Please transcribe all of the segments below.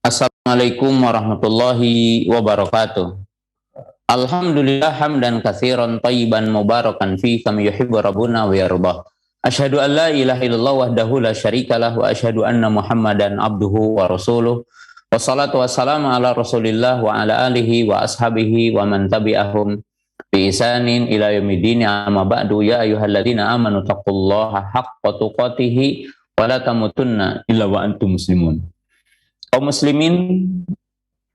Assalamualaikum warahmatullahi wabarakatuh. Alhamdulillah hamdan katsiran thayyiban mubarakan fi kama yuhibbu rabbuna wa yardah. Asyhadu an la ilaha illallah wahdahu la syarikalah wa asyhadu anna Muhammadan abduhu wa rasuluh. Wassalatu wassalamu ala Rasulillah wa ala alihi wa ashabihi wa man tabi'ahum bi ihsanin ila yaumiddin. Amma ba'du, ya ayyuhalladzina amanu taqullaha haqqa tuqatih wa la tamutunna illa wa antum muslimun. Kaum muslimin,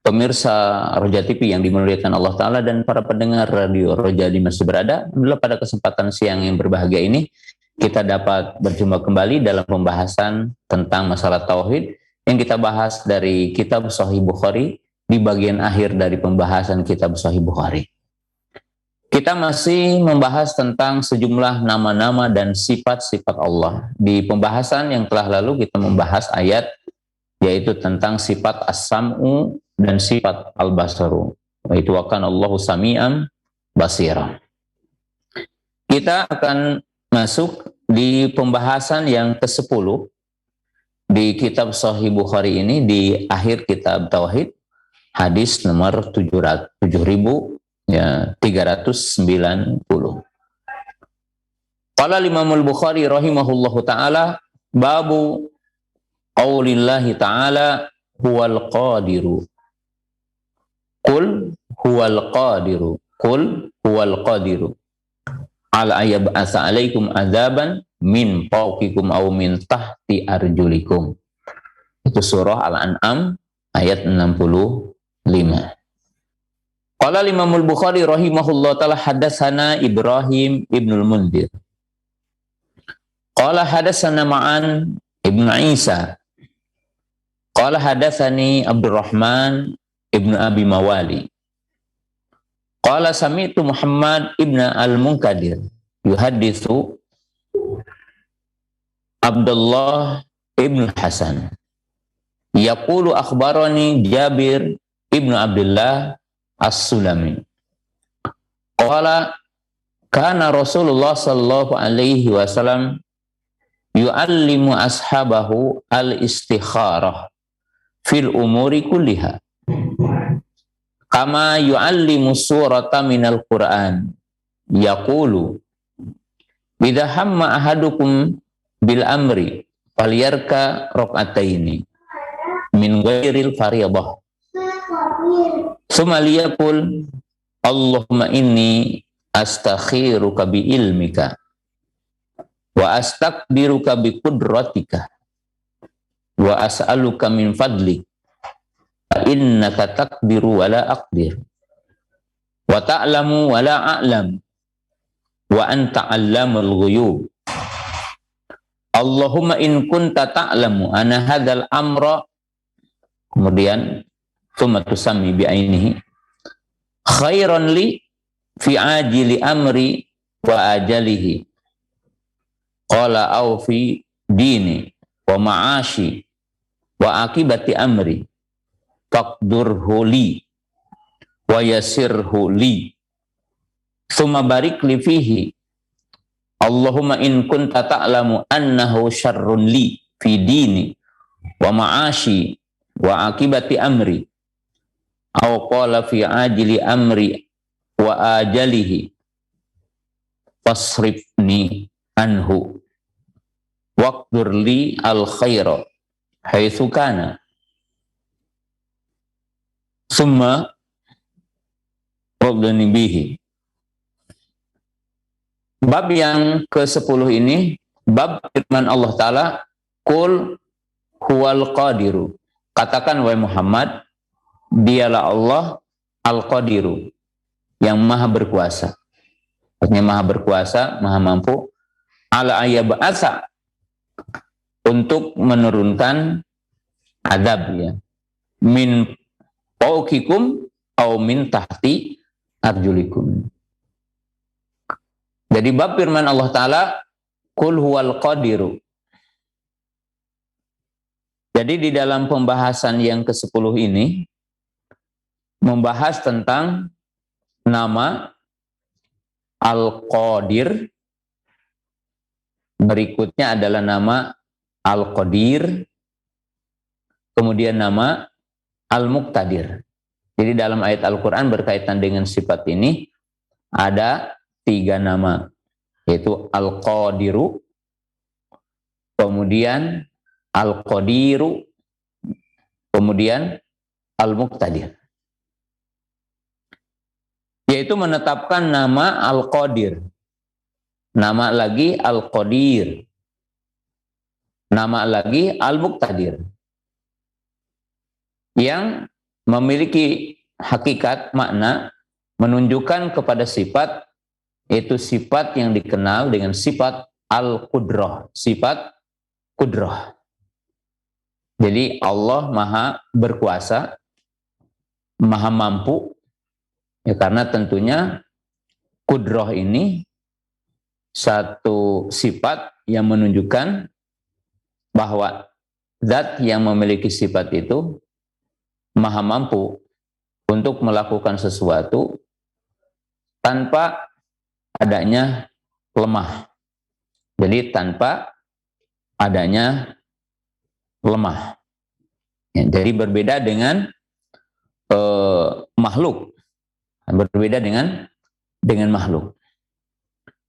pemirsa Roja TV yang dimuliakan Allah Ta'ala dan para pendengar radio Roja di Masjid Berada, adalah pada kesempatan siang yang berbahagia ini, kita dapat berjumpa kembali dalam pembahasan tentang masalah tauhid yang kita bahas dari kitab Sahih Bukhari di bagian akhir dari pembahasan kitab Sahih Bukhari. Kita masih membahas tentang sejumlah nama-nama dan sifat-sifat Allah. Di pembahasan yang telah lalu kita membahas ayat yaitu tentang sifat as-sam'u dan sifat al-basaru. Itu akan Allahu sami'an basira. Kita akan masuk di pembahasan yang ke-10 di kitab Sahih Bukhari ini, di akhir kitab Tauhid, hadis nomor 7390. Qala Imamul Bukhari rahimahullahu ta'ala, babu qaulillahi ta'ala huwal qadiru. Qul huwal qadiru. Qul huwal qadiru. Ala ayyab'asa alaikum azaban min fawqikum aw min tahti arjulikum. Itu surah Al-An'am ayat 65. Qala Imamul Bukhari rahimahullah ta'ala hadatsana Ibrahim ibnul Mundhir. Qala hadatsana Ma'an ibnu Isa. Qala hadatsani Abdurrahman ibnu Abi Mawali. Qala sami'tu Muhammad ibnu al-Munkadir yuhaditsu Abdullah ibnu Hasan. Yaqulu akhbarani Jabir ibnu Abdullah As-Sulami. Qala kana Rasulullah sallallahu alaihi wasallam yu'allimu ashabahu al-istikharah fil umuri kulliha kama yu'allimu surata minal Qur'an. Yaqulu idza hamma ahadukum bil amri falyarka rak'ataini min ghairil fardhah summa liyaqul Allahumma inni astakhiruka bi ilmika wa astakbiruka bi qudratika wa as'aluka min fadlik fa innaka takbiru wa la aqdir wa ta'lamu wa la a'lam wa anta 'allamul ghuyub. Allahumma in kunta ta'lamu ana hadzal amra, kemudian tsumma tusammi bi ainihi khairan li fi ajili amri wa ajalihi qala au fi dini wa ma'ashi wa akibati amri faqdurhu li wa yassirhu li thumma barik li fihi. Allahumma in kunta ta'lamu annahu syarrun li fi dini wa ma'ashi wa akibati amri au qala fi ajili amri wa ajalihi fasrifni anhu waqdur li al khaira haitsu kana summa rabdani bihi. Bab yang ke-10 ini bab firman Allah Ta'ala, qul huwal qadiru. Katakan wahai Muhammad, dialah Allah al-qadiru, yang maha berkuasa. Maksudnya maha berkuasa, maha mampu, ala ayyab'asa, untuk menurunkan adab, ya, min fawqikum au min tahti arjulikum. Jadi bab firman Allah Ta'ala, qul huwal qadiru. Jadi di dalam pembahasan yang ke-10 ini membahas tentang nama Al-Qadir. Berikutnya adalah nama Al-Qadir. Kemudian nama Al-Muqtadir. Jadi dalam ayat Al-Quran berkaitan dengan sifat ini ada 3 nama, yaitu Al-Qadiru, kemudian Al-Qadiru, kemudian Al-Muqtadir. Yaitu menetapkan nama Al-Qadir, nama lagi Al-Qadir, nama lagi Al-Muqtadir, yang memiliki hakikat makna menunjukkan kepada sifat, yaitu sifat yang dikenal dengan sifat Al-Qudrah, sifat Qudrah. Jadi Allah maha berkuasa, maha mampu, ya, karena tentunya Qudrah ini satu sifat yang menunjukkan bahwa zat yang memiliki sifat itu maha mampu untuk melakukan sesuatu tanpa adanya lemah. Jadi tanpa adanya lemah. Ya, jadi berbeda dengan makhluk. Berbeda dengan makhluk.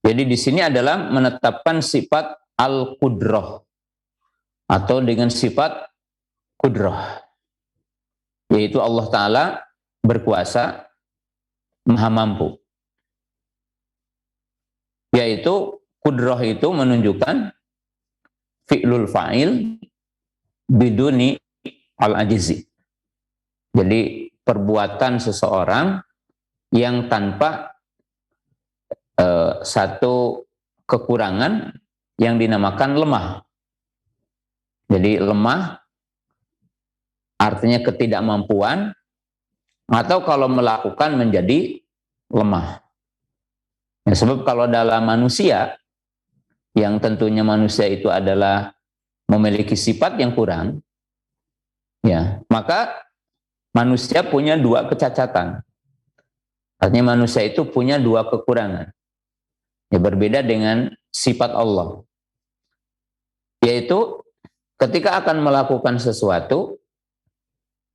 Jadi di sini adalah menetapkan sifat al-qudrah atau dengan sifat qudrah, yaitu Allah Ta'ala berkuasa, maha mampu. Yaitu qudrah itu menunjukkan fi'lul fa'il biduni al-ajizi. Jadi perbuatan seseorang yang tanpa satu kekurangan yang dinamakan lemah. Jadi lemah artinya ketidakmampuan, atau kalau melakukan menjadi lemah. Ya, sebab kalau dalam manusia, yang tentunya manusia itu adalah memiliki sifat yang kurang, ya, maka manusia punya 2 kecacatan. Artinya manusia itu punya 2 kekurangan. Ya, berbeda dengan sifat Allah. Yaitu ketika akan melakukan sesuatu,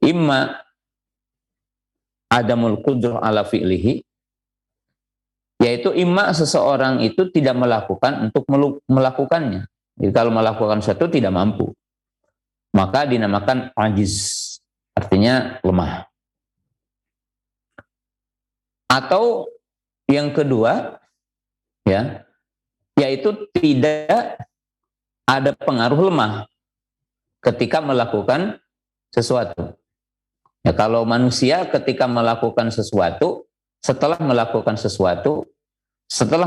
imma adamul qudrah ala fi'lihi, yaitu imma seseorang itu tidak melakukan untuk melakukannya. Jadi kalau melakukan sesuatu tidak mampu, maka dinamakan ajiz, artinya lemah. Atau yang kedua, ya, yaitu tidak ada pengaruh lemah ketika melakukan sesuatu. Ya, kalau manusia ketika melakukan sesuatu, setelah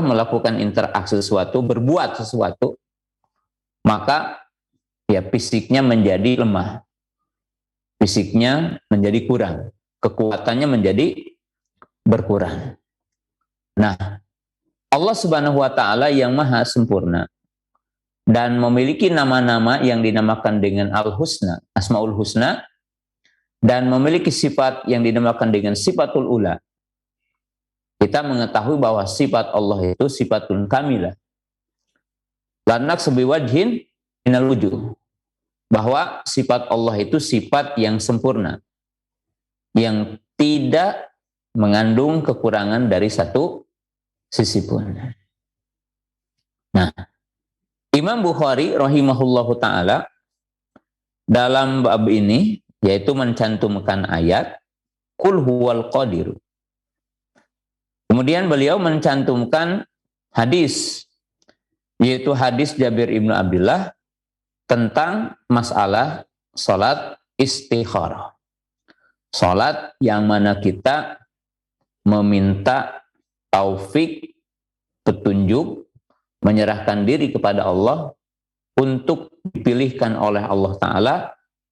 melakukan interaksi sesuatu, berbuat sesuatu, maka ya fisiknya menjadi lemah, fisiknya menjadi kurang, kekuatannya menjadi berkurang. Nah, Allah Subhanahu wa Ta'ala yang maha sempurna dan memiliki nama-nama yang dinamakan dengan Al-Husna, Asmaul Husna, dan memiliki sifat yang dinamakan dengan sifatul ula. Kita mengetahui bahwa sifat Allah itu sifatun kamilah. Lanak sebiwajhin minal wujuh. Bahwa sifat Allah itu sifat yang sempurna, yang tidak mengandung kekurangan dari satu sisi pun. Nah, Imam Bukhari rahimahullahu ta'ala dalam bab ini, yaitu mencantumkan ayat Qul huwal qadir. Kemudian beliau mencantumkan hadis, yaitu hadis Jabir ibnu Abdullah tentang masalah salat istikharah. Salat yang mana kita meminta taufik, petunjuk, menyerahkan diri kepada Allah untuk dipilihkan oleh Allah Ta'ala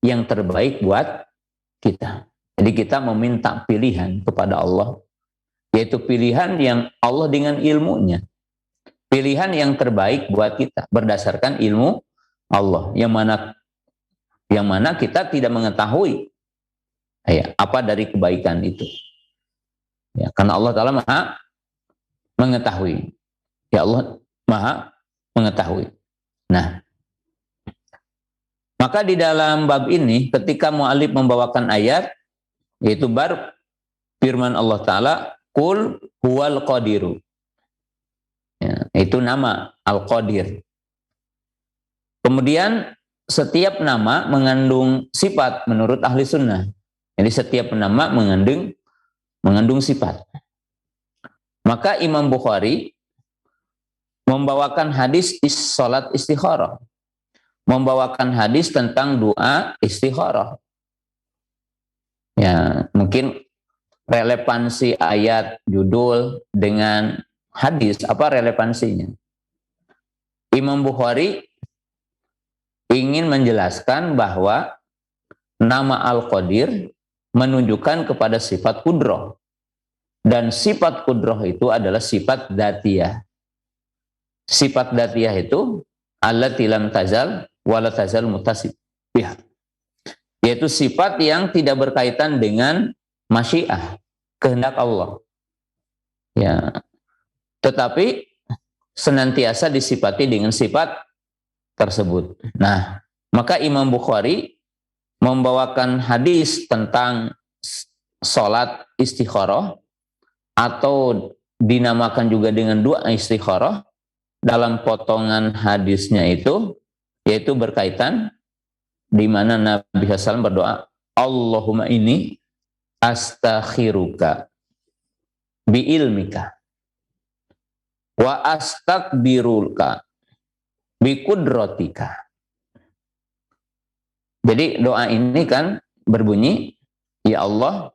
yang terbaik buat kita. Jadi kita meminta pilihan kepada Allah, yaitu pilihan yang Allah dengan ilmunya, pilihan yang terbaik buat kita berdasarkan ilmu Allah, yang mana kita tidak mengetahui ya, apa dari kebaikan itu. Ya, karena Allah Ta'ala maha mengetahui. Ya, Allah maha mengetahui. Nah, maka di dalam bab ini ketika mu'alif membawakan ayat yaitu firman Allah Ta'ala, Qul huwal qadiru. Ya, itu nama Al-Qadir. Kemudian setiap nama mengandung sifat menurut ahli sunnah. Jadi setiap nama mengandung sifat. Maka Imam Bukhari membawakan hadis salat istikharah. Membawakan hadis tentang doa istikharah. Ya, mungkin relevansi ayat judul dengan hadis, apa relevansinya? Imam Bukhari ingin menjelaskan bahwa nama Al-Qadir menunjukkan kepada sifat kudrah. Dan sifat kudrah itu adalah sifat dzatiyah. Sifat dzatiyah itu allati lam tazal wala tazal mutasifih. Yaitu sifat yang tidak berkaitan dengan masyiah, kehendak Allah. Ya. Tetapi senantiasa disifati dengan sifat tersebut. Nah, maka Imam Bukhari membawakan hadis tentang salat istikharah atau dinamakan juga dengan doa istikharah. Dalam potongan hadisnya itu, yaitu berkaitan di mana Nabi SAW berdoa, Allahumma inni astakhiruka bi ilmika wa astakbiruka bi kudratika. Jadi doa ini kan berbunyi, ya Allah,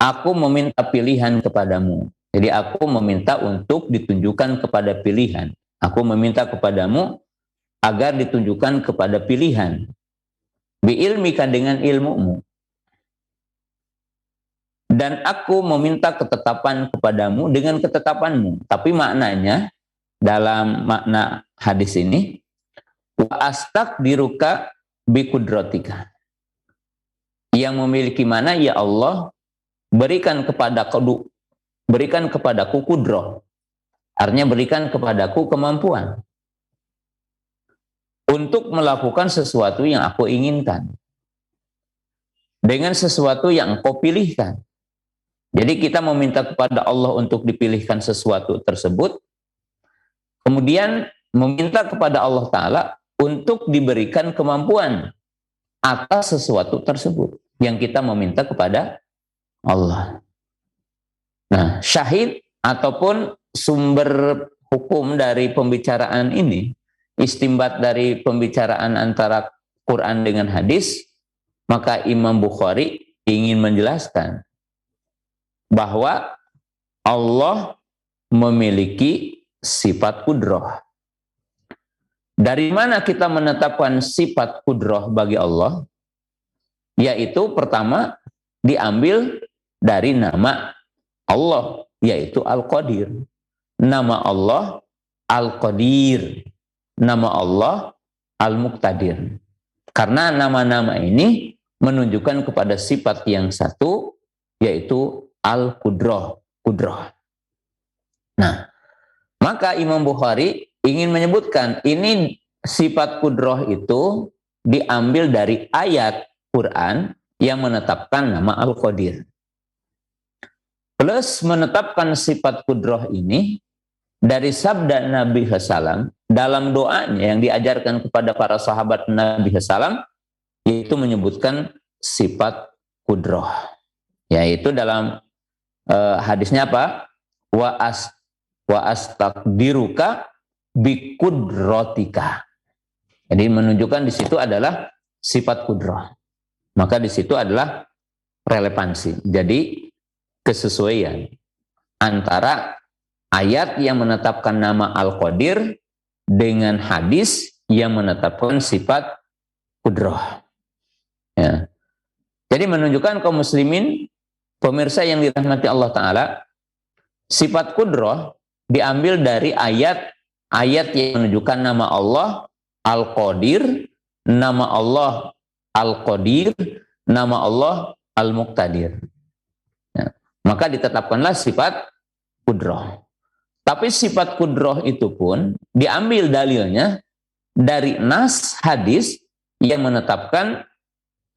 aku meminta pilihan kepadamu. Jadi aku meminta untuk ditunjukkan kepada pilihan. Aku meminta kepadamu agar ditunjukkan kepada pilihan. Bi ilmika, dengan ilmumu. Dan aku meminta ketetapan kepadamu dengan ketetapanmu. Tapi maknanya, dalam makna hadis ini, wa astakdiruka bi kudratika. Yang memiliki mana, ya Allah, berikan kepadaku kudrah. Artinya berikan kepadaku kemampuan untuk melakukan sesuatu yang aku inginkan dengan sesuatu yang engkau pilihkan. Jadi kita meminta kepada Allah untuk dipilihkan sesuatu tersebut, kemudian meminta kepada Allah Ta'ala untuk diberikan kemampuan atas sesuatu tersebut yang kita meminta kepada Allah. Nah, syahid ataupun sumber hukum dari pembicaraan ini, istimbat dari pembicaraan antara Quran dengan hadis, maka Imam Bukhari ingin menjelaskan bahwa Allah memiliki sifat kudrah. Dari mana kita menetapkan sifat kudrah bagi Allah? Yaitu pertama diambil dari nama Allah, yaitu Al-Qadir. Nama Allah Al-Qadir. Nama Allah Al-Muqtadir. Karena nama-nama ini menunjukkan kepada sifat yang satu, yaitu Al-Qudrah. Kudrah. Nah, maka Imam Bukhari ingin menyebutkan ini sifat kudrah itu diambil dari ayat Quran yang menetapkan nama Al-Qadir. Plus menetapkan sifat kudrah ini dari sabda Nabi SAW dalam doanya yang diajarkan kepada para sahabat Nabi SAW, yaitu menyebutkan sifat kudrah. Yaitu dalam hadisnya apa? Wa astakdiruka bi kudratika. Jadi menunjukkan di situ adalah sifat kudrah. Maka di situ adalah relevansi. Jadi kesesuaian antara ayat yang menetapkan nama Al-Qadir dengan hadis yang menetapkan sifat kudrah. Ya. Jadi menunjukkan kaum muslimin, pemirsa yang dirahmati Allah Ta'ala, sifat kudrah diambil dari ayat yang menunjukkan nama Allah Al-Qadir, nama Allah Al-Qadir, nama Allah Al-Muqtadir. Ya. Maka ditetapkanlah sifat kudrah. Tapi sifat kudrah itu pun diambil dalilnya dari nas hadis yang menetapkan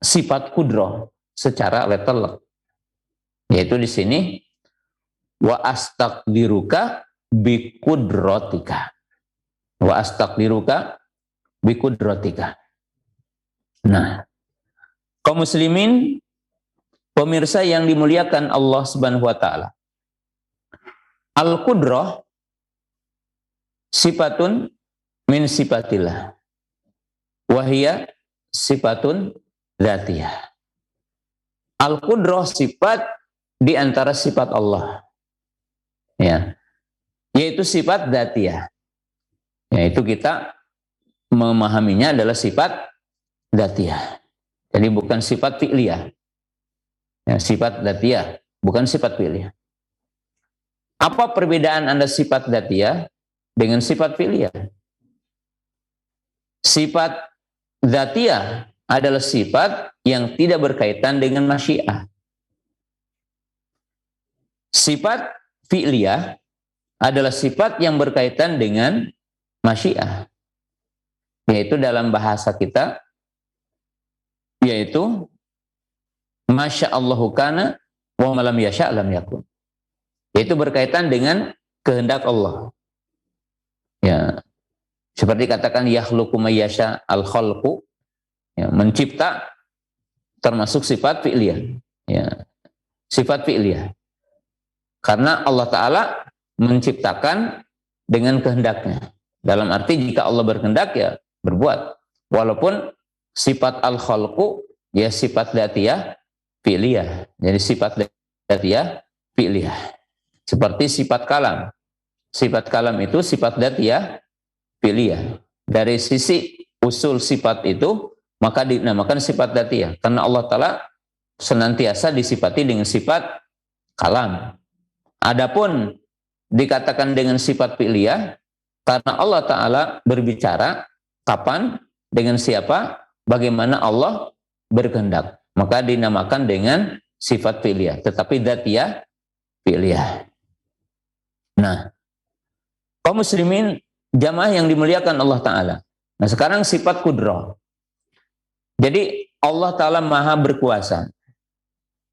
sifat kudrah. secara letter, yaitu di sini wa astaqdiruka biqudratika. Wa astaqdiruka biqudratika. Nah, kaum muslimin, pemirsa yang dimuliakan Allah Subhanahu wa taala. Al-qudrah sifatun min sifatillah. Wahia sifatun dzatiyah. Al-qudrah sifat di antara sifat Allah. Ya. Yaitu sifat dzatiyah. Yaitu kita memahaminya adalah sifat dzatiyah. Jadi bukan sifat fi'liyah. Ya, sifat dzatiyah, bukan sifat fi'liyah. Apa perbedaan Anda sifat dzatiyah dengan sifat fi'liyah? Sifat dzatiyah adalah sifat yang tidak berkaitan dengan masyiah. Sifat fi'liyah adalah sifat yang berkaitan dengan masyiah. Yaitu dalam bahasa kita, yaitu Masya Allahu kana wa malam yasha' lam yakun. Yaitu berkaitan dengan kehendak Allah. Ya, seperti katakan yakhluqu may yasha' al-khalqu, ya, mencipta termasuk sifat fi'liyah. Ya, sifat fi'liyah. Karena Allah Ta'ala menciptakan dengan kehendaknya. Dalam arti jika Allah berkehendak ya berbuat. Walaupun sifat al-khalqu ya sifat dzatiyah fi'liyah. Jadi sifat dzatiyah fi'liyah. Seperti sifat kalam. Sifat kalam itu sifat dzatiyah fi'liyah. Dari sisi usul sifat itu maka dinamakan sifat dzatiyah. Karena Allah Ta'ala senantiasa disifati dengan sifat kalam. Adapun dikatakan dengan sifat fi'liyah karena Allah Ta'ala berbicara kapan, dengan siapa, bagaimana Allah berkehendak. Maka dinamakan dengan sifat fi'liyah. Tetapi dzatiyah fi'liyah. Nah, kaum muslimin jamaah yang dimuliakan Allah Ta'ala. Nah sekarang sifat kudrah. Jadi Allah Ta'ala maha berkuasa.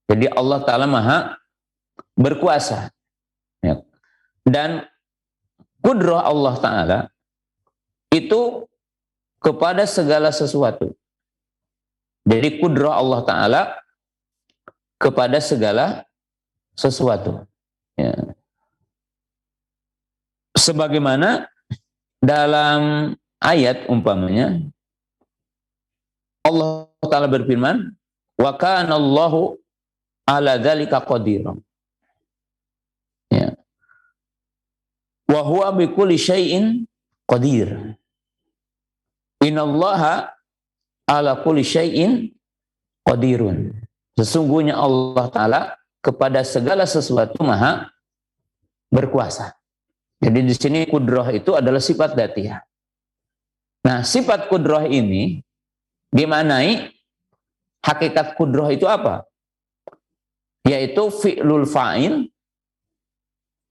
Jadi Allah Ta'ala maha berkuasa. Ya. Dan kudrah Allah Ta'ala itu kepada segala sesuatu. Jadi kudrah Allah Ta'ala kepada segala sesuatu. Ya. Sebagaimana dalam ayat umpamanya Allah Ta'ala berfirman, wa kana Allahu ala dzalika qadiran. Ya. Wa huwa bikulli syai'in qadir. Innallaha ala kulli syai'in qadirun. Sesungguhnya Allah Ta'ala kepada segala sesuatu maha berkuasa. Jadi di sini kudrah itu adalah sifat dzatiyah. Nah, sifat kudrah ini dimanai hakikat kudrah itu apa? Yaitu fi'lul fa'il,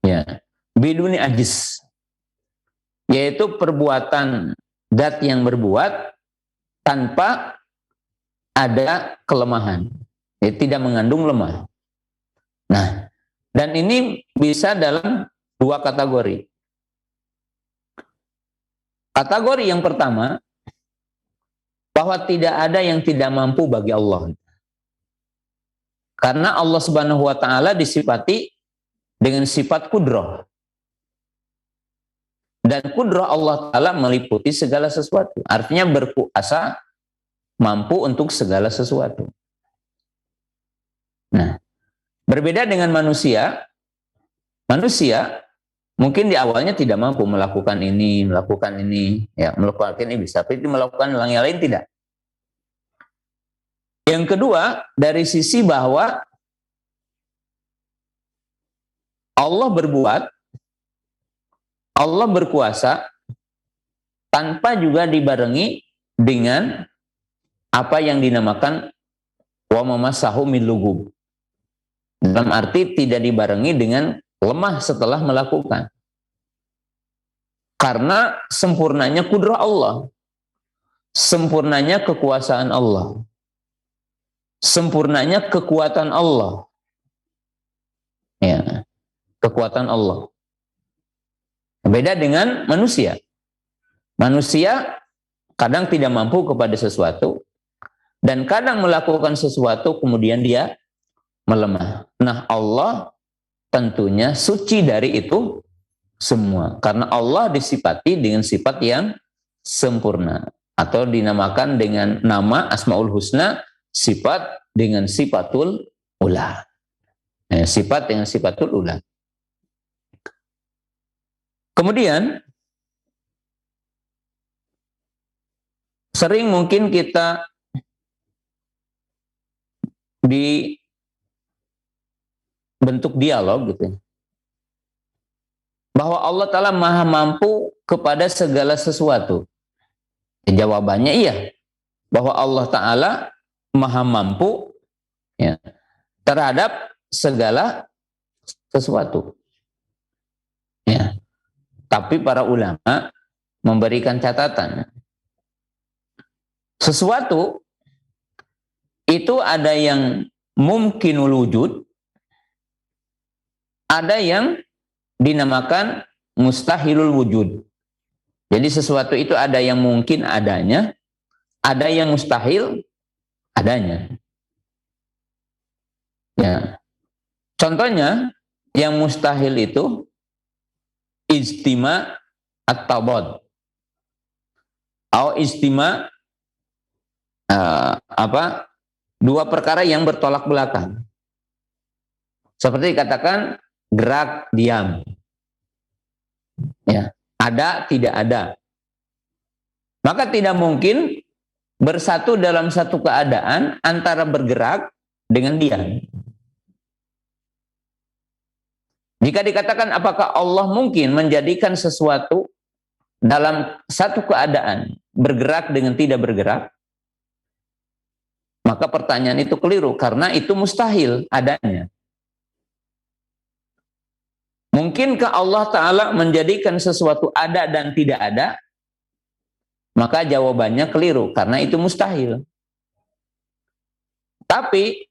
ya, biduni ajiz. Yaitu perbuatan zat yang berbuat tanpa ada kelemahan. Jadi tidak mengandung lemah. Nah, dan ini bisa dalam dua kategori. Kategori yang pertama, bahwa tidak ada yang tidak mampu bagi Allah. Karena Allah Subhanahu wa Ta'ala disifati dengan sifat kudrah. Dan kudrah Allah Ta'ala meliputi segala sesuatu. Artinya berkuasa, mampu untuk segala sesuatu. Nah, berbeda dengan manusia. Manusia mungkin di awalnya tidak mampu melakukan ini, ya, melakukan ini bisa, tapi melakukan yang lain tidak. Yang kedua, dari sisi bahwa Allah berbuat, Allah berkuasa tanpa juga dibarengi dengan apa yang dinamakan wa mamassahu min lugub. Dalam arti tidak dibarengi dengan lemah setelah melakukan. Karena sempurnanya kudrah Allah, sempurnanya kekuasaan Allah. sempurnanya kekuatan Allah. Ya, kekuatan Allah. Beda dengan manusia. Manusia kadang tidak mampu kepada sesuatu dan kadang melakukan sesuatu kemudian dia melemah. Nah, Allah tentunya suci dari itu semua. Karena Allah disifati dengan sifat yang sempurna. Atau dinamakan dengan nama Asmaul Husna, sifat dengan sifatul ula. Sifat dengan sifatul ula. Kemudian, sering mungkin kita dibentuk dialog gitu, bahwa Allah Ta'ala maha mampu kepada segala sesuatu. Jawabannya iya, bahwa Allah Ta'ala maha mampu ya, terhadap segala sesuatu. Ya. Tapi para ulama memberikan catatan. Sesuatu itu ada yang mungkinul wujud, ada yang dinamakan mustahilul wujud. Jadi sesuatu itu ada yang mungkin adanya, ada yang mustahil adanya. Ya. Contohnya yang mustahil itu ijtima at-tabad atau ijtima dua perkara yang bertolak belakang. Seperti dikatakan gerak diam. Ya, ada tidak ada. Maka tidak mungkin bersatu dalam satu keadaan antara bergerak dengan diam. Jika dikatakan apakah Allah mungkin menjadikan sesuatu dalam satu keadaan bergerak dengan tidak bergerak, maka pertanyaan itu keliru karena itu mustahil adanya. Mungkinkah Allah Ta'ala menjadikan sesuatu ada dan tidak ada? Maka jawabannya keliru karena itu mustahil. Tapi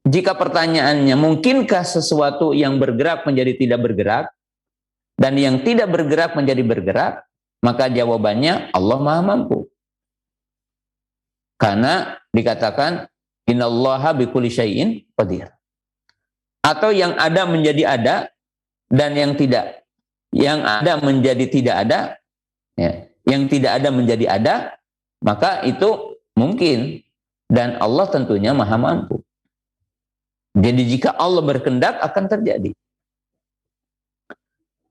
jika pertanyaannya, mungkinkah sesuatu yang bergerak menjadi tidak bergerak, dan yang tidak bergerak menjadi bergerak, maka jawabannya Allah Maha Mampu. Karena dikatakan, innallaha bikulli syai'in qadir. Atau yang ada menjadi ada, dan yang tidak. Yang ada menjadi tidak ada, ya. Yang tidak ada menjadi ada, maka itu mungkin. Dan Allah tentunya Maha Mampu. Jadi jika Allah berkehendak akan terjadi.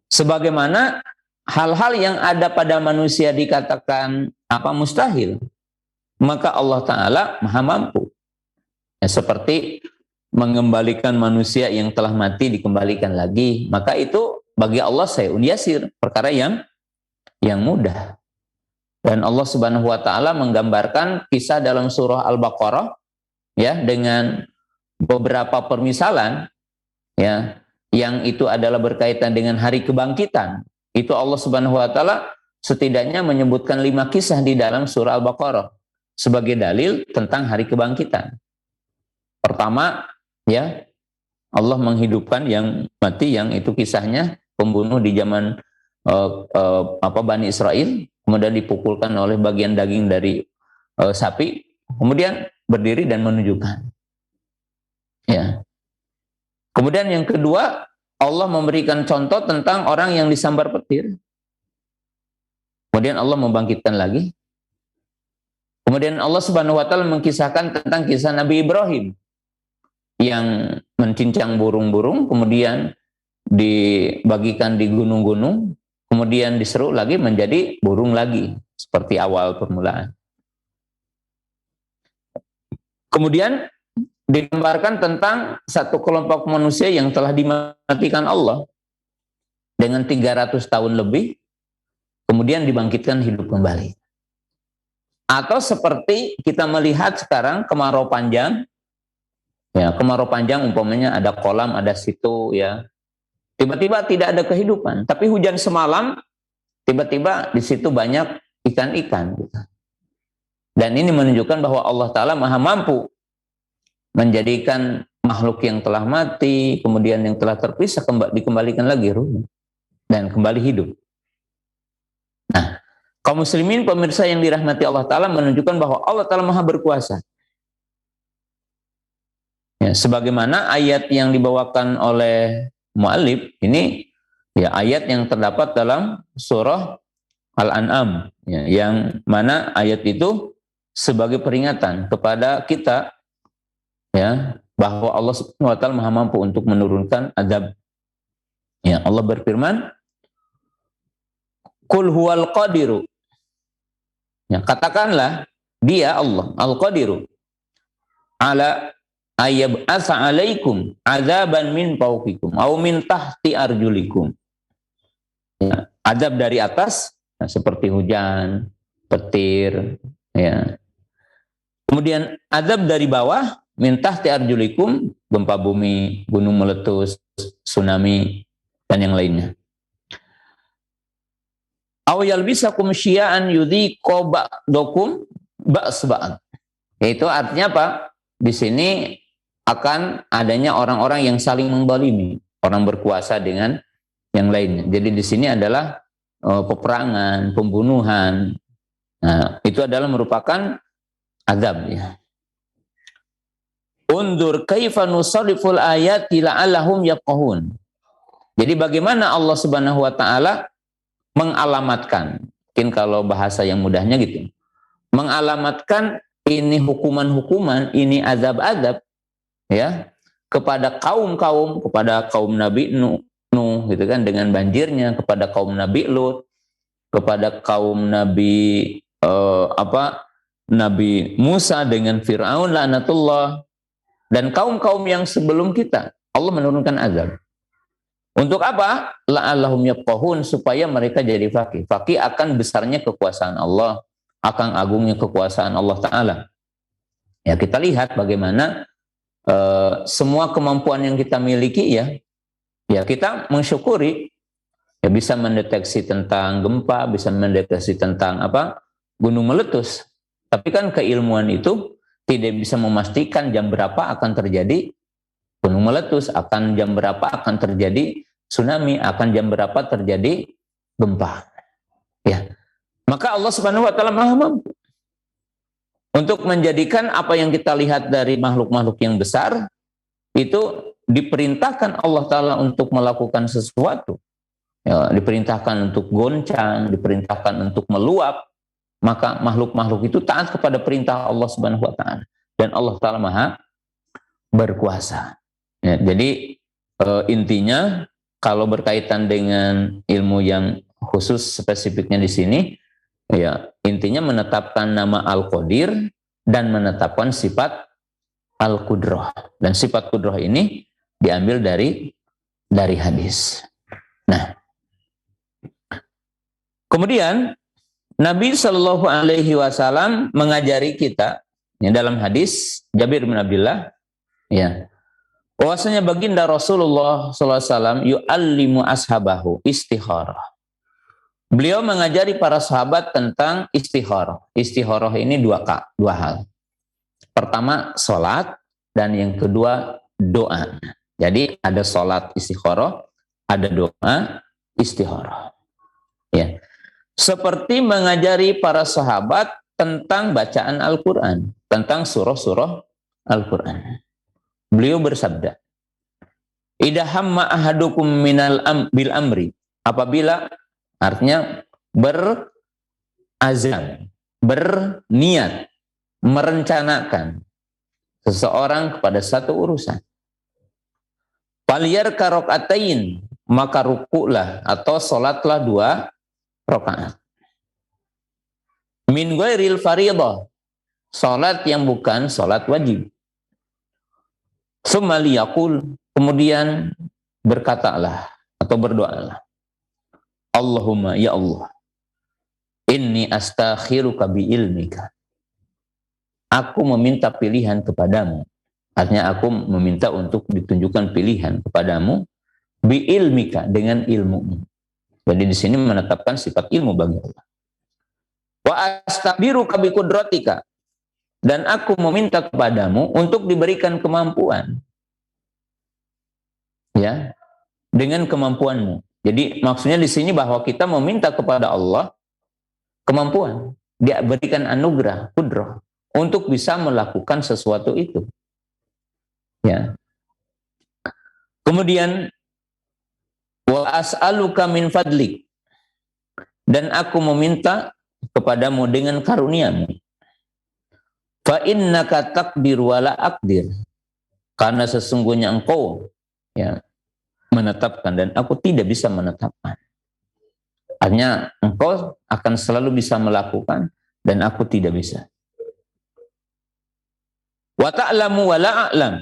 Sebagaimana hal-hal yang ada pada manusia dikatakan mustahil, maka Allah Ta'ala Maha Mampu. Ya, seperti mengembalikan manusia yang telah mati dikembalikan lagi, maka itu bagi Allah syai'un yasir, perkara yang mudah. Dan Allah Subhanahu wa Ta'ala menggambarkan kisah dalam surah Al-Baqarah ya dengan beberapa permisalan ya yang itu adalah berkaitan dengan hari kebangkitan. Itu Allah Subhanahu wa Ta'ala setidaknya menyebutkan 5 kisah di dalam surah Al-Baqarah sebagai dalil tentang hari kebangkitan. Pertama ya, Allah menghidupkan yang mati, yang itu kisahnya pembunuh di zaman Bani Israel, kemudian dipukulkan oleh bagian daging dari sapi, kemudian berdiri dan menunjukkan. Ya. Kemudian yang kedua, Allah memberikan contoh tentang orang yang disambar petir. Kemudian Allah membangkitkan lagi. Kemudian Allah Subhanahu wa Ta'ala mengkisahkan tentang kisah Nabi Ibrahim yang mencincang burung-burung, kemudian dibagikan di gunung-gunung, kemudian diseru lagi menjadi burung lagi, seperti awal permulaan. Kemudian digambarkan tentang satu kelompok manusia yang telah dimatikan Allah dengan 300 tahun lebih, kemudian dibangkitkan hidup kembali. Atau seperti kita melihat sekarang kemarau panjang, ya kemarau panjang umpamanya ada kolam, ada situ ya, tiba-tiba tidak ada kehidupan, tapi hujan semalam, tiba-tiba di situ banyak ikan-ikan. Dan ini menunjukkan bahwa Allah Ta'ala Maha Mampu menjadikan makhluk yang telah mati, kemudian yang telah terpisah dikembalikan lagi ruh dan kembali hidup. Nah, kaum muslimin pemirsa yang dirahmati Allah Ta'ala menunjukkan bahwa Allah Ta'ala maha berkuasa. Ya, sebagaimana ayat yang dibawakan oleh mu'allif ini, ya ayat yang terdapat dalam surah Al-An'am, ya, yang mana ayat itu sebagai peringatan kepada kita, ya, bahwa Allah Subhanahu wa Ta'ala maha mampu untuk menurunkan azab. Ya, Allah berfirman, "Qul huwal qadiru." Ya, katakanlah dia Allah Al-Qadiru ala ayyab'atsa 'alaikum azaban min fawqikum aw min tahti arjulikum. Ya, azab dari atas, ya, seperti hujan, petir, ya. Kemudian azab dari bawah, min tahti arjulikum, gempa bumi, gunung meletus, tsunami dan yang lainnya. Aw yalbisakum syia'an yudhiqa ba'dakum ba'sba'an. Yaitu artinya apa? Di sini akan adanya orang-orang yang saling menzalimi, orang berkuasa dengan yang lainnya. Jadi di sini adalah peperangan, pembunuhan. Nah, itu adalah merupakan azab, ya. Undur kaifa nusarriful ayati la'allahum yafqahun. Jadi bagaimana Allah Subhanahu wa Ta'ala mengalamatkan, mungkin kalau bahasa yang mudahnya gitu, mengalamatkan ini hukuman-hukuman, ini azab-azab, ya, kepada kaum-kaum, kepada kaum Nabi Nuh gitu kan, dengan banjirnya, kepada kaum Nabi Lut, kepada kaum Nabi Nabi Musa dengan Fir'aun laknatullah, dan kaum-kaum yang sebelum kita, Allah menurunkan azab. Untuk apa? La'allahum yafqahun, supaya mereka jadi faqih. Faqih akan besarnya kekuasaan Allah, akan agungnya kekuasaan Allah Ta'ala. Ya, kita lihat bagaimana semua kemampuan yang kita miliki, ya kita mensyukuri, ya, bisa mendeteksi tentang gempa, bisa mendeteksi tentang gunung meletus. Tapi kan keilmuan itu tidak bisa memastikan jam berapa akan terjadi gunung meletus, akan jam berapa akan terjadi tsunami, akan jam berapa terjadi gempa. Ya. Maka Allah Subhanahu wa Ta'ala maha mampu untuk menjadikan apa yang kita lihat dari makhluk-makhluk yang besar itu diperintahkan Allah Ta'ala untuk melakukan sesuatu. Ya, diperintahkan untuk goncang, diperintahkan untuk meluap, maka makhluk-makhluk itu taat kepada perintah Allah Subhanahu wa Ta'ala. Dan Allah Ta'ala maha berkuasa. Ya, jadi intinya kalau berkaitan dengan ilmu yang khusus spesifiknya di sini, ya intinya menetapkan nama Al-Qadir dan menetapkan sifat Al-Qudrah. Dan sifat Qudrah ini diambil dari hadis. Nah, kemudian Nabi Shallallahu Alaihi Wasallam mengajari kita, ya, dalam hadis Jabir bin Abdullah, ya, bahwasanya baginda Rasulullah SAW yu'allimu ashabahu istikharah. Beliau mengajari para sahabat tentang istikharah. Istikharah ini dua hal. Pertama sholat, dan yang kedua doa. Jadi ada sholat istikharah, ada doa istikharah. Ya. Seperti mengajari para sahabat tentang bacaan Al-Quran, tentang surah-surah Al-Quran. Beliau bersabda, "Idza hamma ahadukum bil amri." Apabila, artinya berazam, berniat, merencanakan seseorang kepada satu urusan. Falyarka rakaatain, maka rukulah atau salatlah 2 rakaat. Min ghairil fardhah, salat yang bukan salat wajib. Tsumma liyaqul, kemudian berkatalah atau berdoalah, Allahumma, ya Allah, inni astakhiruka bi ilmika. Aku meminta pilihan kepadamu. Artinya aku meminta untuk ditunjukkan pilihan kepadamu bi ilmika, dengan ilmumu. Jadi di sini menetapkan sifat ilmu bagi Allah. Wa astakbiruka bi qudratika, dan aku meminta kepadamu untuk diberikan kemampuan. Ya, dengan kemampuanmu. Jadi maksudnya di sini bahwa kita meminta kepada Allah kemampuan. Dia berikan anugerah, qudrah untuk bisa melakukan sesuatu itu. Ya. Kemudian wa as'aluka min fadlik, dan aku meminta kepadamu dengan karuniamu. Fa innaka taqdir wa la aqdir, karena sesungguhnya engkau ya menetapkan dan aku tidak bisa menetapkan. Artinya engkau akan selalu bisa melakukan dan aku tidak bisa. Wa ta'lamu wa la a'lam,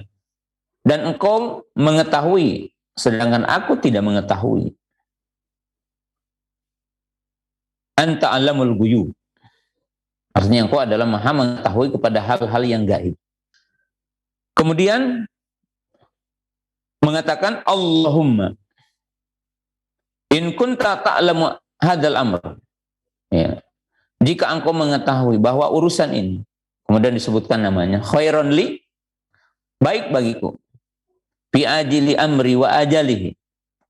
dan engkau mengetahui sedangkan aku tidak mengetahui. Anta alamul ghuyub, artinya engkau adalah maha mengetahui kepada hal-hal yang gaib. Kemudian mengatakan Allahumma in kunta ta'lamu hadzal amr. Ya. Jika engkau mengetahui bahwa urusan ini, kemudian disebutkan namanya khairon li, baik bagiku, fi ajili amri wa ajalihi.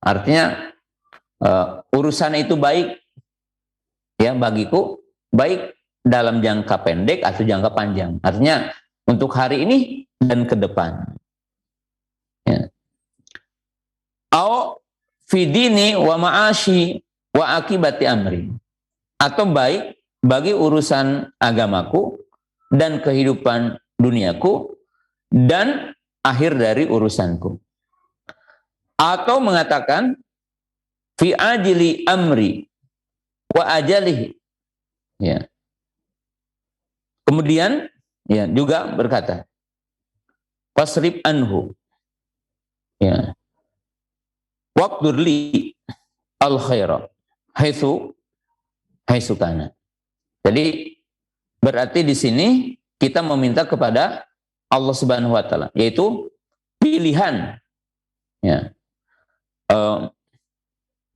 Artinya urusan itu baik ya bagiku, baik dalam jangka pendek atau jangka panjang. Artinya untuk hari ini dan ke depan. Ya. Au fi dini wa ma'ashi wa akibati amri. Atau baik bagi urusan agamaku dan kehidupan duniaku dan akhir dari urusanku. Atau mengatakan fi ajili amri wa ajalihi. Ya. Kemudian ya juga berkata fasrib anhu. Ya. Waqdur li al khaira haitsu kana. Jadi berarti di sini kita meminta kepada Allah Subhanahu wa taala yaitu pilihan. Ya.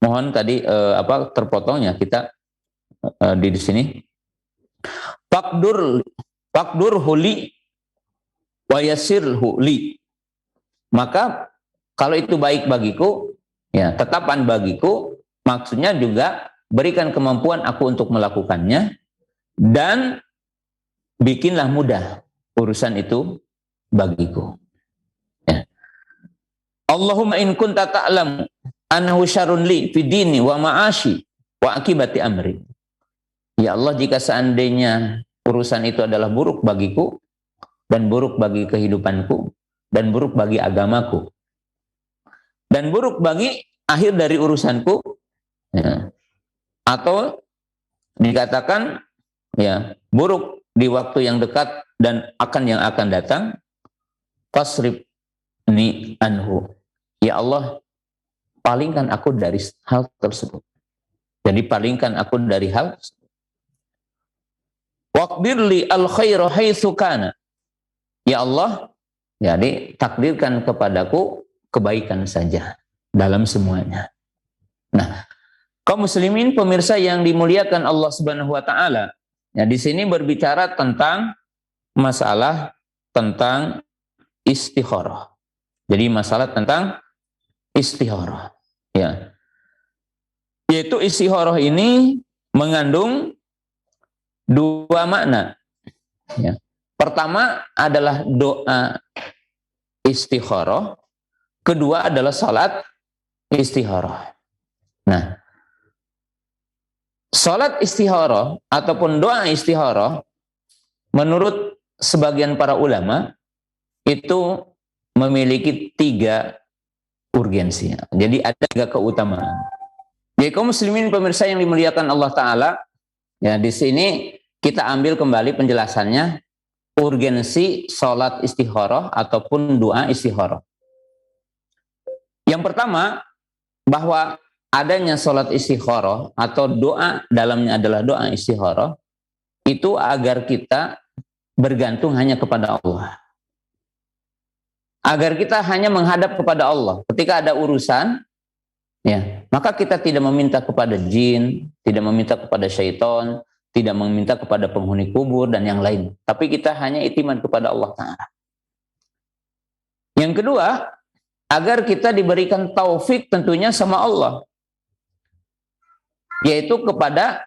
Mohon tadi terpotongnya kita di sini. Faqdur huli wa yassirhu li. Maka kalau itu baik bagiku, ya, tetapan bagiku, maksudnya juga berikan kemampuan aku untuk melakukannya dan bikinlah mudah urusan itu bagiku. Ya. Allahumma in kunta ta'lam annahu syarrun li fi dini wa ma'ashi wa akibati amri. Ya Allah, jika seandainya urusan itu adalah buruk bagiku dan buruk bagi kehidupanku dan buruk bagi agamaku dan buruk bagi akhir dari urusanku, ya, atau dikatakan ya buruk di waktu yang dekat dan yang akan datang, fasribni anhu. Ya Allah, palingkan aku dari hal tersebut. Jadi palingkan aku dari hal tersebut. Waqdirli al khairu haitsu kana. Ya Allah, jadi takdirkan kepadaku kebaikan saja dalam semuanya. Nah, kaum muslimin pemirsa yang dimuliakan Allah Subhanahu wa taala, ya di sini berbicara tentang masalah tentang istikharah. Jadi masalah tentang istikharah, ya. Yaitu istikharah ini mengandung dua makna. Ya. Pertama adalah doa istikharah, kedua adalah salat istikharah. Nah, salat istikharah ataupun doa istikharah menurut sebagian para ulama itu memiliki 3 urgensi. Jadi ada 3 keutamaan. Jadi kaum muslimin pemirsa yang dimuliakan Allah Ta'ala, ya di sini kita ambil kembali penjelasannya urgensi salat istikharah ataupun doa istikharah. Yang pertama, bahwa adanya salat istikharah atau doa dalamnya adalah doa istikharah itu agar kita bergantung hanya kepada Allah. Agar kita hanya menghadap kepada Allah. Ketika ada urusan, ya, maka kita tidak meminta kepada jin, tidak meminta kepada syaitan, tidak meminta kepada penghuni kubur dan yang lain. Tapi kita hanya iktimat kepada Allah Ta'ala. Yang kedua, agar kita diberikan taufik tentunya sama Allah, yaitu kepada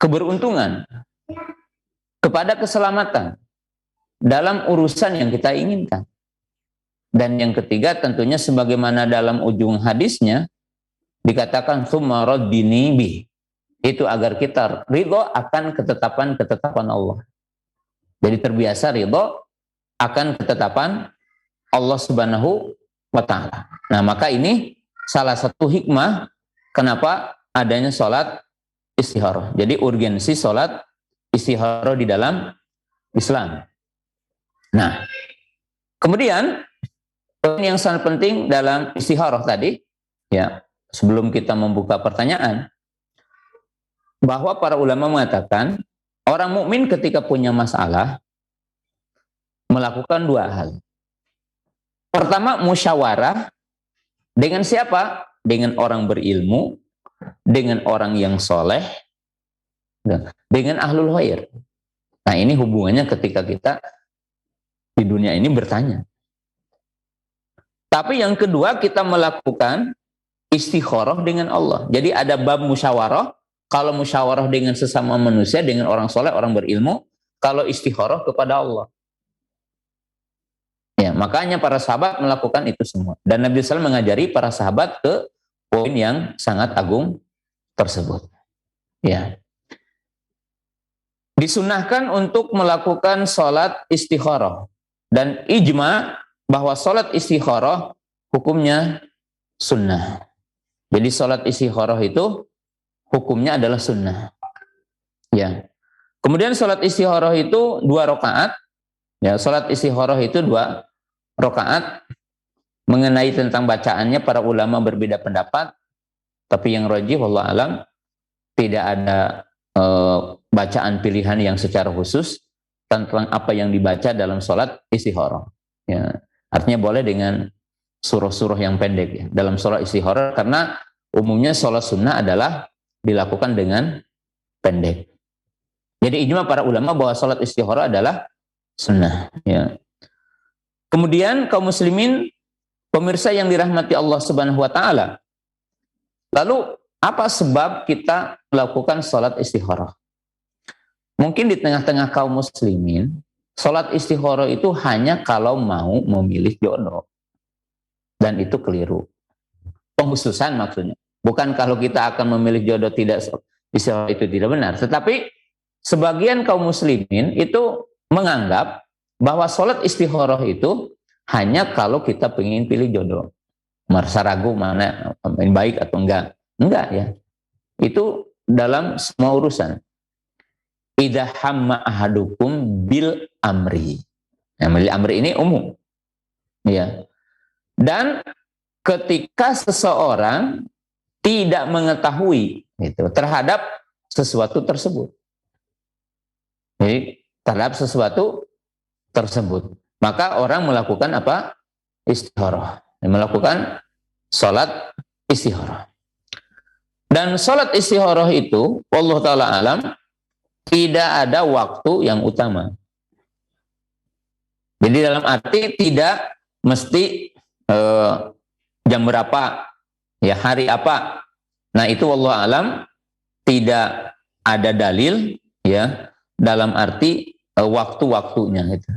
keberuntungan, kepada keselamatan dalam urusan yang kita inginkan. Dan yang ketiga tentunya sebagaimana dalam ujung hadisnya dikatakan tsumma raddini bih, itu agar kita ridho akan ketetapan-ketetapan Allah. Jadi terbiasa ridho akan ketetapan Allah Subhanahu wa Ta'ala. Nah, maka ini salah satu hikmah kenapa adanya sholat istikharah. Jadi urgensi sholat istikharah di dalam Islam. Nah, kemudian poin yang sangat penting dalam istikharah tadi, ya, sebelum kita membuka pertanyaan, bahwa para ulama mengatakan orang mukmin ketika punya masalah melakukan dua hal. Pertama, musyawarah dengan siapa? Dengan orang berilmu, dengan orang yang soleh, dengan ahlul khair. Nah, ini hubungannya ketika kita di dunia ini bertanya. Tapi yang kedua, kita melakukan istikharah dengan Allah. Jadi ada bab musyawarah. Kalau musyawarah dengan sesama manusia, dengan orang soleh, orang berilmu. Kalau istikharah kepada Allah. Ya, makanya para sahabat melakukan itu semua. Dan Nabi SAW mengajari para sahabat ke poin yang sangat agung tersebut. Ya. Disunahkan untuk melakukan sholat istikharah. Dan ijma bahwa sholat istikharah hukumnya sunnah. Jadi sholat istikharah itu hukumnya adalah sunnah. Ya. Kemudian sholat istikharah itu 2 rakaat. Ya, sholat istikharah itu 2 rakaat. Mengenai tentang bacaannya para ulama berbeda pendapat. Tapi yang rajih wallahu alam tidak ada bacaan pilihan yang secara khusus tentang apa yang dibaca dalam sholat istikharah. Ya. Artinya boleh dengan surah-surah yang pendek ya, dalam sholat istikharah, karena umumnya sholat sunnah adalah dilakukan dengan pendek. Jadi ijma para ulama bahwa sholat istikharah adalah sunnah. Ya. Kemudian kaum muslimin, pemirsa yang dirahmati Allah Subhanahu wa Ta'ala. Lalu apa sebab kita melakukan sholat istikharah? Mungkin di tengah-tengah kaum muslimin, sholat istikharah itu hanya kalau mau memilih jodoh. Dan itu keliru. Pengkhususan maksudnya. Bukan kalau kita akan memilih jodoh tidak, itu tidak benar. Tetapi sebagian kaum muslimin itu menganggap bahwa sholat istikharah itu hanya kalau kita ingin pilih jodoh. Merasa ragu mana yang baik atau enggak. Enggak ya. Itu dalam semua urusan. Idza hamma ahadukum bil amri. Nah, bil amri ini umum. Ya. Dan ketika seseorang tidak mengetahui gitu, terhadap sesuatu tersebut. Jadi terhadap sesuatu tersebut, maka orang melakukan apa? Istikharah. Melakukan sholat istikharah. Dan sholat istikharah itu, Allah Ta'ala alam, tidak ada waktu yang utama. Jadi dalam arti tidak mesti jam berapa, ya hari apa. Nah itu Allah alam tidak ada dalil ya dalam arti waktu-waktunya itu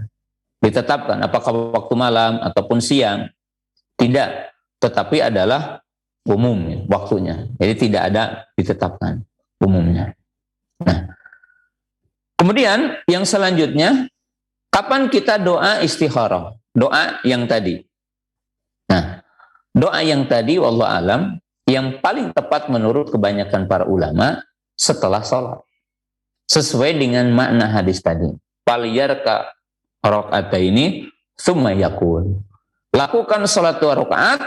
ditetapkan apakah waktu malam ataupun siang, tidak, tetapi adalah umum ya, waktunya. Jadi tidak ada ditetapkan umumnya. Nah, kemudian yang selanjutnya, kapan kita doa istikharah? Doa yang tadi. Nah, doa yang tadi wallahu alam yang paling tepat menurut kebanyakan para ulama setelah sholat. Sesuai dengan makna hadis tadi. Falyarka rakaataini tsumma yaqul. Lakukan sholat 2 rakaat,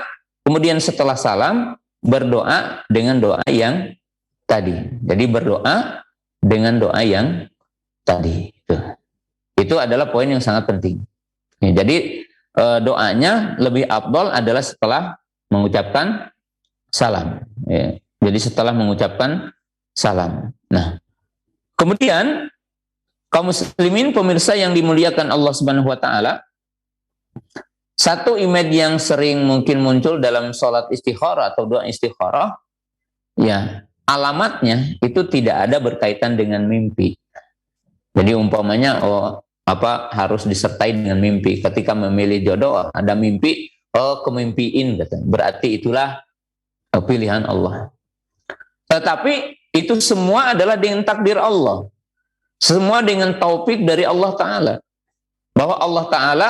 kemudian setelah salam berdoa dengan doa yang tadi. Jadi berdoa dengan doa yang tadi. Itu adalah poin yang sangat penting. Ya, jadi doanya lebih afdal adalah setelah mengucapkan salam. Ya. Jadi setelah mengucapkan salam. Nah, kemudian kaum muslimin pemirsa yang dimuliakan Allah Subhanahu wa taala, satu image yang sering mungkin muncul dalam sholat istikharah atau doa istikharah, ya, alamatnya itu tidak ada berkaitan dengan mimpi. Jadi umpamanya harus disertai dengan mimpi. Ketika memilih jodoh ada mimpi, kemimpiin gitu. Berarti itulah pilihan Allah. Tetapi itu semua adalah dengan takdir Allah. Semua dengan taufik dari Allah Ta'ala. Bahwa Allah Ta'ala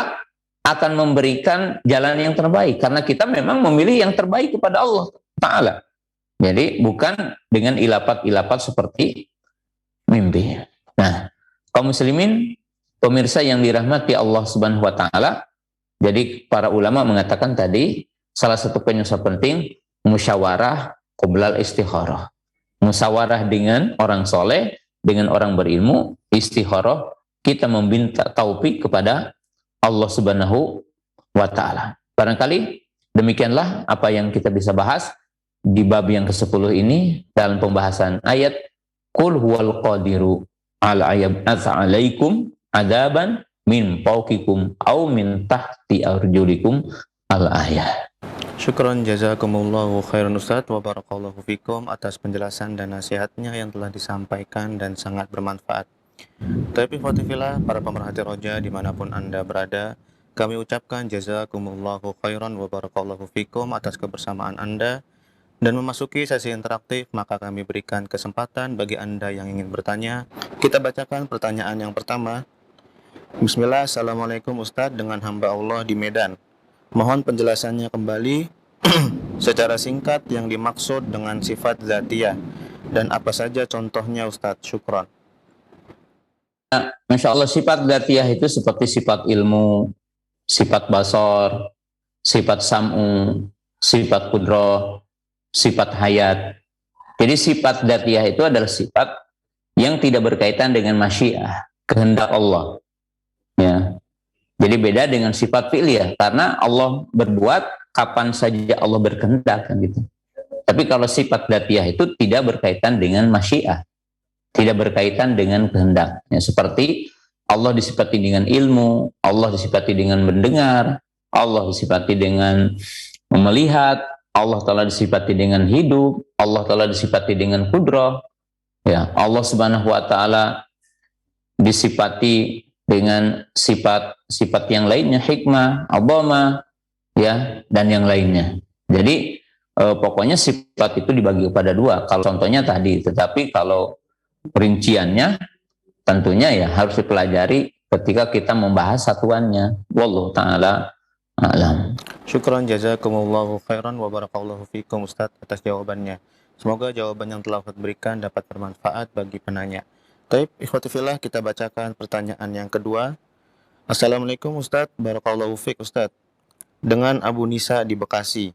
akan memberikan jalan yang terbaik. Karena kita memang memilih yang terbaik kepada Allah Ta'ala. Jadi bukan dengan ilapat-ilapat seperti mimpi. Nah, kaum muslimin, pemirsa yang dirahmati Allah Subhanahu wa taala, jadi para ulama mengatakan tadi salah satu penyusul penting musyawarah qoblal istikharah. Musyawarah dengan orang soleh, dengan orang berilmu, istikharah, kita meminta taufik kepada Allah Subhanahu wa taala. Barangkali demikianlah apa yang kita bisa bahas di bab yang ke-10 ini dalam pembahasan ayat Qul huwal qadiru ala ayyab'atsa 'alaikum adaban min fawqikum aw min tahti arjulikum al-ayah. Syukran jazakumullahu khairan Ustadz wa barakallahu fikum atas penjelasan dan nasihatnya yang telah disampaikan dan sangat bermanfaat. Tapi khotifillah para pemerhati roja dimanapun Anda berada, kami ucapkan jazakumullahu khairan wa barakallahu fikum atas kebersamaan Anda. Dan memasuki sesi interaktif, maka kami berikan kesempatan bagi Anda yang ingin bertanya. Kita bacakan pertanyaan yang pertama. Bismillah, Assalamualaikum Ustadz, dengan hamba Allah di Medan. Mohon penjelasannya kembali secara singkat yang dimaksud dengan sifat zatiyah dan apa saja contohnya Ustadz. Syukran. Masya Allah, sifat zatiyah itu seperti sifat ilmu, sifat basar, sifat sam'u, sifat qudrah, sifat hayat. Jadi sifat dzatiyah itu adalah sifat yang tidak berkaitan dengan masyiah, kehendak Allah. Ya. Jadi beda dengan sifat fi'liyah, karena Allah berbuat kapan saja Allah berkehendak kan gitu. Tapi kalau sifat dzatiyah itu tidak berkaitan dengan masyiah, tidak berkaitan dengan kehendak. Ya, seperti Allah disifati dengan ilmu, Allah disifati dengan mendengar, Allah disifati dengan melihat, Allah Ta'ala disifati dengan hidup, Allah Ta'ala disifati dengan kudrah, ya, Allah Subhanahu wa Ta'ala disifati dengan sifat-sifat yang lainnya, hikmah, adhamah, ya, dan yang lainnya. Jadi pokoknya sifat itu dibagi kepada dua. Kalau contohnya tadi, tetapi kalau rinciannya tentunya ya harus dipelajari ketika kita membahas satuannya. Wallahu ta'ala a'lam. Syukran jazakumullahu khairan wa barakallahu fikum Ustadz atas jawabannya. Semoga jawaban yang telah Ustadz berikan dapat bermanfaat bagi penanya. Taib, ikhwatifillah, kita bacakan pertanyaan yang kedua. Assalamualaikum Ustadz, barakallahu fik Ustadz. Dengan Abu Nisa di Bekasi,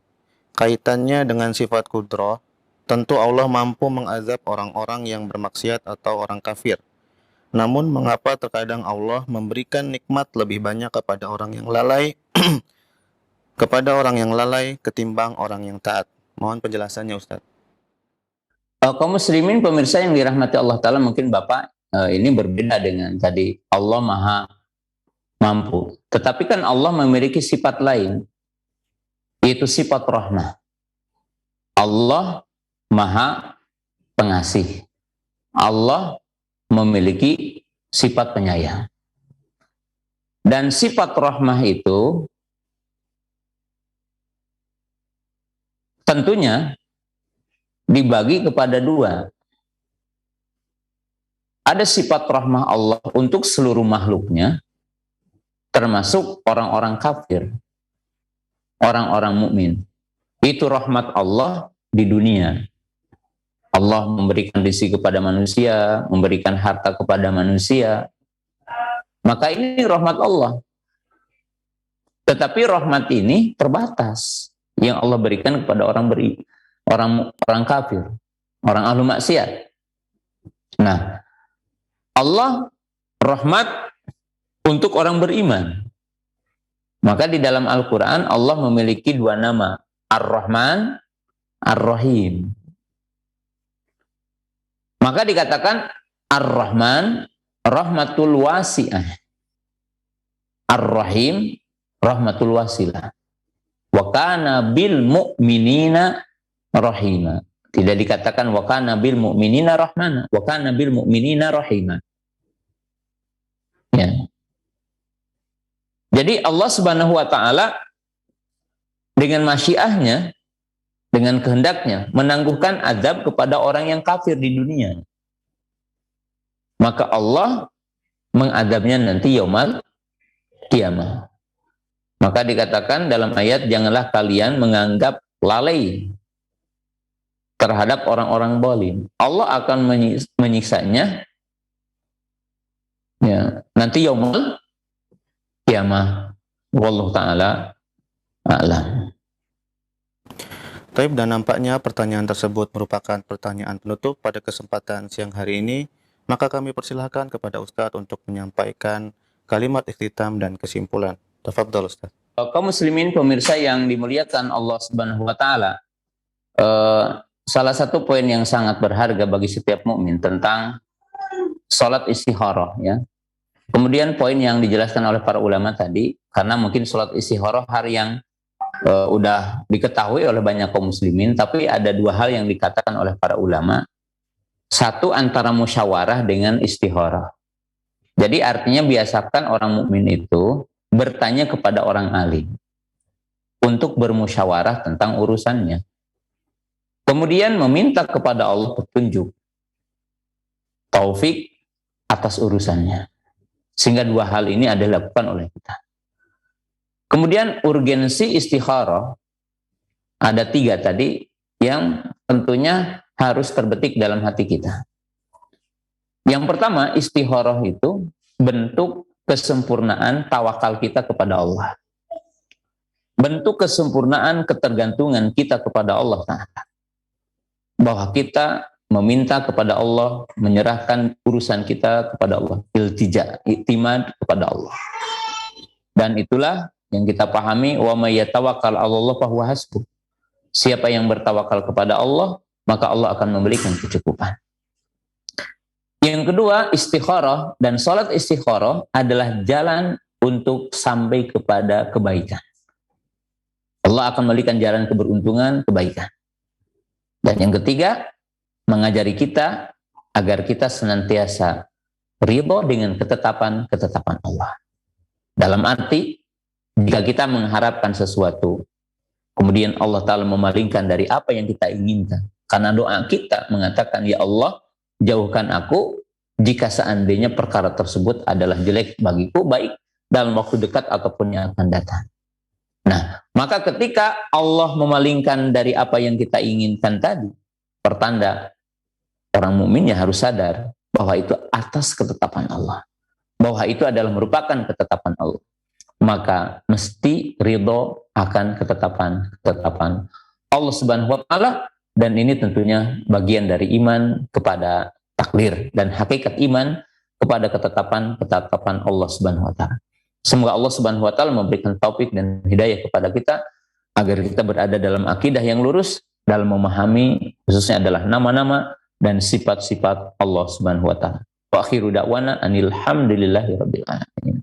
kaitannya dengan sifat kudrah, tentu Allah mampu mengazab orang-orang yang bermaksiat atau orang kafir. Namun mengapa terkadang Allah memberikan nikmat lebih banyak kepada orang yang lalai ketimbang orang yang taat? Mohon penjelasannya Ustadz. Kaum muslimin pemirsa yang dirahmati Allah Ta'ala, mungkin Bapak ini berbeda dengan tadi. Allah maha mampu. Tetapi kan Allah memiliki sifat lain, yaitu sifat rahmah. Allah maha pengasih. Allah memiliki sifat penyayang. Dan sifat rahmah itu tentunya dibagi kepada dua. Ada sifat rahmah Allah untuk seluruh makhluknya, termasuk orang-orang kafir, orang-orang mukmin. Itu rahmat Allah di dunia. Allah memberikan rezeki kepada manusia, memberikan harta kepada manusia. Maka ini rahmat Allah. Tetapi rahmat ini terbatas yang Allah berikan kepada orang kafir, orang ahlu maksiat. Nah, Allah rahmat untuk orang beriman. Maka di dalam Al-Quran Allah memiliki dua nama, Ar-Rahman, Ar-Rahim. Maka dikatakan Ar-Rahman rahmatul wasi'ah, Ar-Rahim rahmatul wasilah, wa kana bil mu'minina rahima. Tidak dikatakan wa kana bil mu'minina rahmana, wa kana bil mu'minina rahima. Ya. Jadi Allah Subhanahu wa taala dengan masyiahnya, dengan kehendaknya menangguhkan azab kepada orang yang kafir di dunia. Maka Allah mengadabnya nanti yaumul kiamah. Maka dikatakan dalam ayat, janganlah kalian menganggap lalai terhadap orang-orang zalim. Allah akan menyiksanya ya, nanti yaumul kiamah. Wallahu taala a'lam. Taib, dan nampaknya pertanyaan tersebut merupakan pertanyaan penutup pada kesempatan siang hari ini. Maka kami persilahkan kepada Ustadz untuk menyampaikan kalimat ikhtitam dan kesimpulan. Tafadhol Ustadz. Kaum muslimin pemirsa yang dimuliakan Allah Subhanahu wa taala, salah satu poin yang sangat berharga bagi setiap mukmin tentang salat istikharah ya. Kemudian poin yang dijelaskan oleh para ulama tadi, karena mungkin salat istikharah hari yang udah diketahui oleh banyak kaum muslimin, tapi ada dua hal yang dikatakan oleh para ulama. Satu, antara musyawarah dengan istikharah. Jadi artinya biasakan orang mukmin itu bertanya kepada orang alim untuk bermusyawarah tentang urusannya. Kemudian meminta kepada Allah petunjuk, taufik atas urusannya. Sehingga dua hal ini ada dilakukan oleh kita. Kemudian urgensi istikharah ada tiga tadi yang tentunya harus terbetik dalam hati kita. Yang pertama, istikharah itu bentuk kesempurnaan tawakal kita kepada Allah. Bentuk kesempurnaan ketergantungan kita kepada Allah Ta'ala. Bahwa kita meminta kepada Allah, menyerahkan urusan kita kepada Allah. Iltija, iktimad kepada Allah. Dan itulah yang kita pahami, wa may yatawakkal 'alallah fahuwa hasbuh. Siapa yang bertawakal kepada Allah, maka Allah akan memberikan kecukupan. Yang kedua, istikharah dan salat istikharah adalah jalan untuk sampai kepada kebaikan. Allah akan memberikan jalan keberuntungan, kebaikan. Dan yang ketiga, mengajari kita agar kita senantiasa ridha dengan ketetapan Allah. Dalam arti, jika kita mengharapkan sesuatu, kemudian Allah Ta'ala memalingkan dari apa yang kita inginkan, karena doa kita mengatakan, ya Allah, jauhkan aku jika seandainya perkara tersebut adalah jelek bagiku, baik dalam waktu dekat ataupun yang akan datang. Nah, maka ketika Allah memalingkan dari apa yang kita inginkan tadi, pertanda orang mukminnya harus sadar bahwa itu atas ketetapan Allah, bahwa itu adalah merupakan ketetapan Allah. Maka mesti ridho akan ketetapan Allah Subhanahu wa taala. Dan ini tentunya bagian dari iman kepada takdir dan hakikat iman kepada ketetapan Allah Subhanahu wa taala. Semoga Allah Subhanahu wa taala memberikan taufik dan hidayah kepada kita agar kita berada dalam akidah yang lurus, dalam memahami khususnya adalah nama-nama dan sifat-sifat Allah Subhanahu wa taala. Wa akhiru da'wana anil hamdulillahi rabbil alamin.